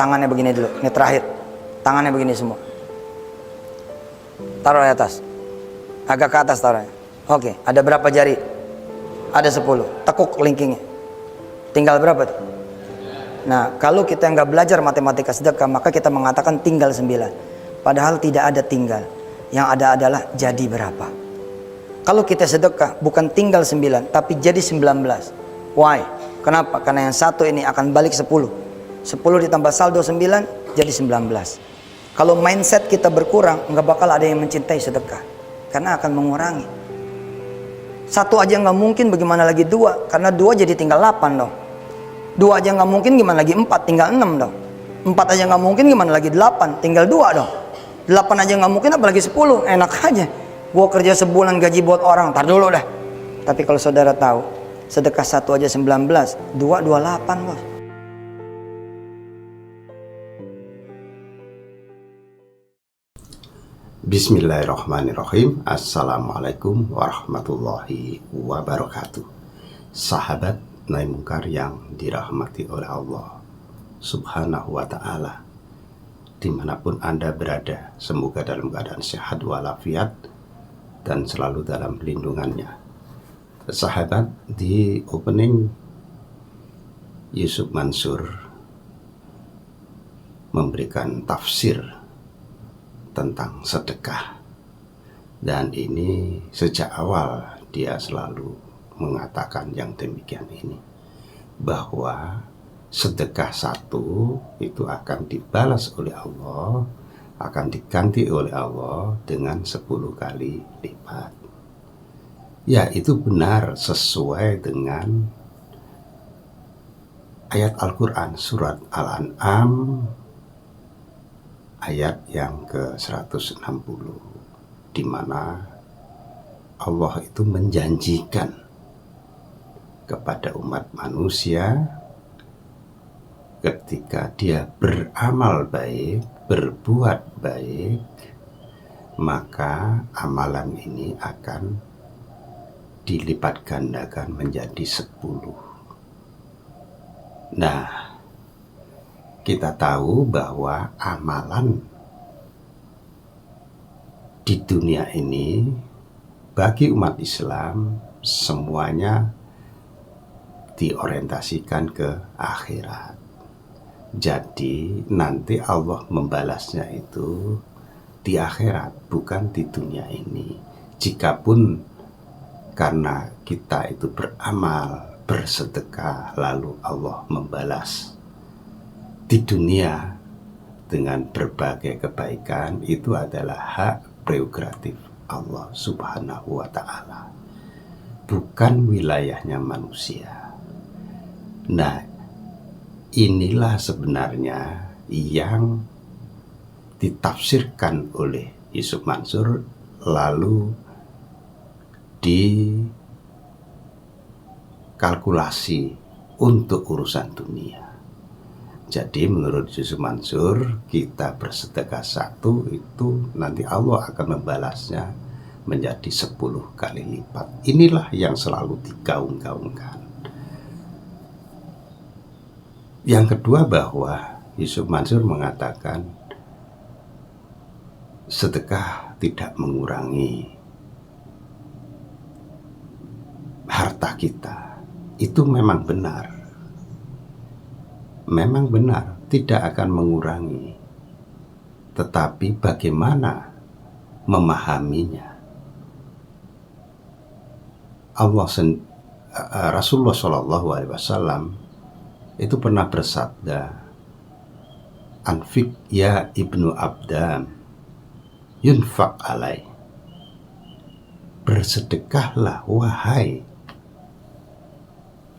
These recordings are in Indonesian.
Tangannya begini dulu, ini terakhir. Tangannya begini semua. Taruh di atas. Agak ke atas taruhnya. Oke, ada berapa jari? Ada 10. Tekuk kelingkingnya. Tinggal berapa tuh? Nah, kalau kita nggak belajar matematika sedekah, maka kita mengatakan tinggal 9. Padahal tidak ada tinggal. Yang ada adalah jadi berapa. Kalau kita sedekah bukan tinggal 9, tapi jadi 19. Why? Kenapa? Karena yang satu ini akan balik 10. 10 ditambah saldo 9 jadi 19. Kalau mindset kita berkurang, nggak bakal ada yang mencintai sedekah, karena akan mengurangi. Satu aja nggak mungkin, bagaimana lagi 2? Karena 2 jadi tinggal 8 dong. 2 aja nggak mungkin, gimana lagi 4? Tinggal 6 dong. 4 aja nggak mungkin, gimana lagi 8? Tinggal 2 dong. 8 aja nggak mungkin, apalagi 10. Enak aja. Gua kerja sebulan gaji buat orang, tar dulu dah. Tapi kalau saudara tahu, sedekah 1 aja 19, 2 28 bos. Bismillahirrahmanirrahim. Assalamualaikum warahmatullahi wabarakatuh. Sahabat Nahi Mungkar yang dirahmati oleh Allah Subhanahu wa ta'ala, dimanapun Anda berada, semoga dalam keadaan sehat walafiat dan selalu dalam lindungannya. Sahabat, di opening Yusuf Mansur memberikan tafsir tentang sedekah, dan ini sejak awal dia selalu mengatakan yang demikian ini, bahwa sedekah 1 itu akan dibalas oleh Allah, akan diganti oleh Allah dengan 10 kali lipat. Ya, itu benar sesuai dengan ayat Al-Quran surat Al-An'am ayat yang ke-160, di mana Allah itu menjanjikan kepada umat manusia ketika dia beramal baik, berbuat baik, maka amalan ini akan dilipat gandakan menjadi 10. Nah, kita tahu bahwa amalan di dunia ini bagi umat Islam semuanya diorientasikan ke akhirat. Jadi nanti Allah membalasnya itu di akhirat, bukan di dunia ini. Jikapun karena kita itu beramal, bersedekah, lalu Allah membalas di dunia dengan berbagai kebaikan, itu adalah hak prerogatif Allah Subhanahu wa ta'ala, bukan wilayahnya manusia. Nah, inilah sebenarnya yang ditafsirkan oleh Yusuf Mansur, lalu dikalkulasi untuk urusan dunia. Jadi menurut Yusuf Mansur, kita bersedekah 1 itu nanti Allah akan membalasnya menjadi 10 kali lipat. Inilah yang selalu digaung-gaungkan. Yang kedua, bahwa Yusuf Mansur mengatakan sedekah tidak mengurangi harta kita. Itu memang benar. Memang benar, tidak akan mengurangi. Tetapi bagaimana memahaminya? Rasulullah SAW itu pernah bersabda, "Anfik ya ibnu Abdam, yunfak alai." Bersedekahlah wahai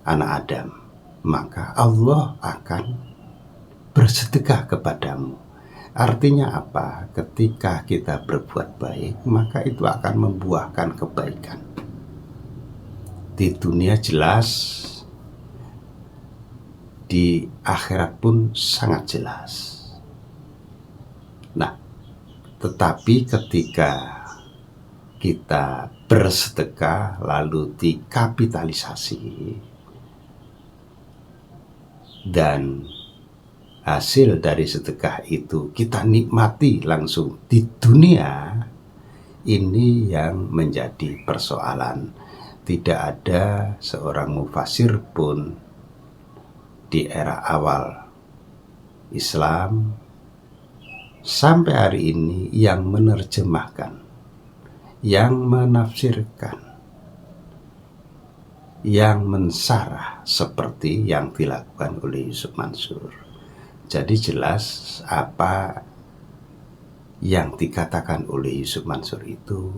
anak Adam, maka Allah akan bersedekah kepadamu. Artinya apa? Ketika kita berbuat baik, maka itu akan membuahkan kebaikan. Di dunia jelas, di akhirat pun sangat jelas. Nah, tetapi ketika kita bersedekah lalu dikapitalisasi dan hasil dari sedekah itu kita nikmati langsung di dunia, ini yang menjadi persoalan. Tidak ada seorang mufasir pun di era awal Islam sampai hari ini yang menerjemahkan, yang menafsirkan, yang mensarah seperti yang dilakukan oleh Yusuf Mansur. Jadi jelas apa yang dikatakan oleh Yusuf Mansur itu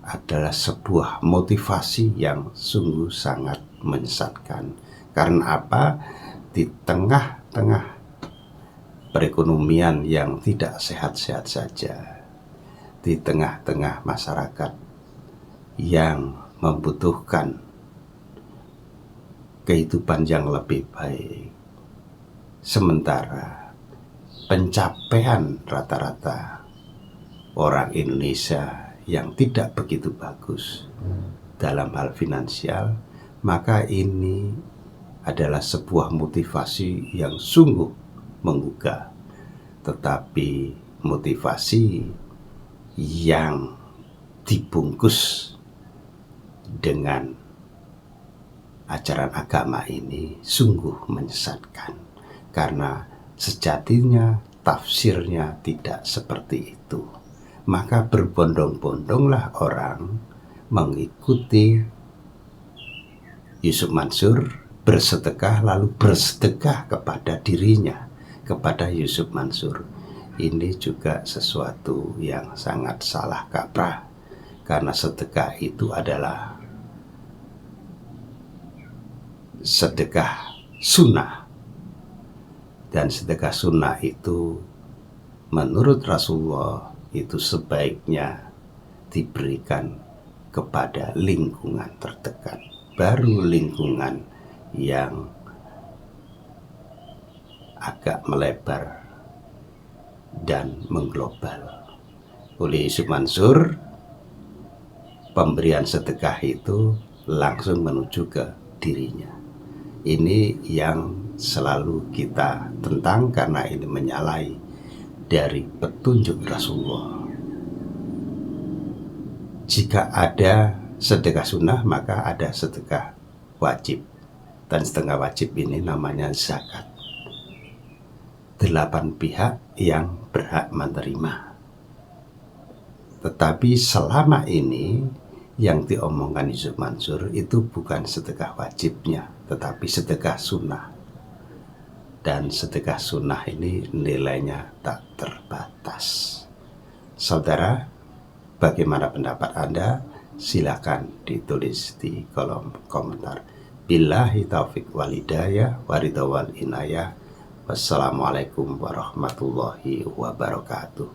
adalah sebuah motivasi yang sungguh sangat menyesatkan. Karena apa? Di tengah-tengah perekonomian yang tidak sehat-sehat saja, di tengah-tengah masyarakat yang membutuhkan kehidupan yang lebih baik, sementara pencapaian rata-rata orang Indonesia yang tidak begitu bagus dalam hal finansial, maka ini adalah sebuah motivasi yang sungguh menggugah. Tetapi motivasi yang dibungkus dengan ajaran agama ini sungguh menyesatkan, karena sejatinya tafsirnya tidak seperti itu. Maka berbondong-bondonglah orang mengikuti Yusuf Mansur, bersedekah lalu bersedekah kepada dirinya, kepada Yusuf Mansur. Ini juga sesuatu yang sangat salah kaprah, karena sedekah itu adalah sedekah sunnah, dan sedekah sunnah itu menurut Rasulullah itu sebaiknya diberikan kepada lingkungan terdekat, baru lingkungan yang agak melebar dan mengglobal. Oleh Yusuf Mansur, pemberian sedekah itu langsung menuju ke dirinya. Ini yang selalu kita tentang, karena ini menyalahi dari petunjuk Rasulullah. Jika ada sedekah sunnah, maka ada sedekah wajib, dan sedekah wajib ini namanya zakat. 8 pihak yang berhak menerima. Tetapi selama ini yang diomongkan Yusuf Mansur itu bukan sedekah wajibnya, tetapi sedekah sunnah. Dan sedekah sunnah ini nilainya tak terbatas. Saudara, bagaimana pendapat Anda? Silakan ditulis di kolom komentar. Billahi taufiq wal hidayah waridha wal inayah. Wassalamualaikum warahmatullahi wabarakatuh.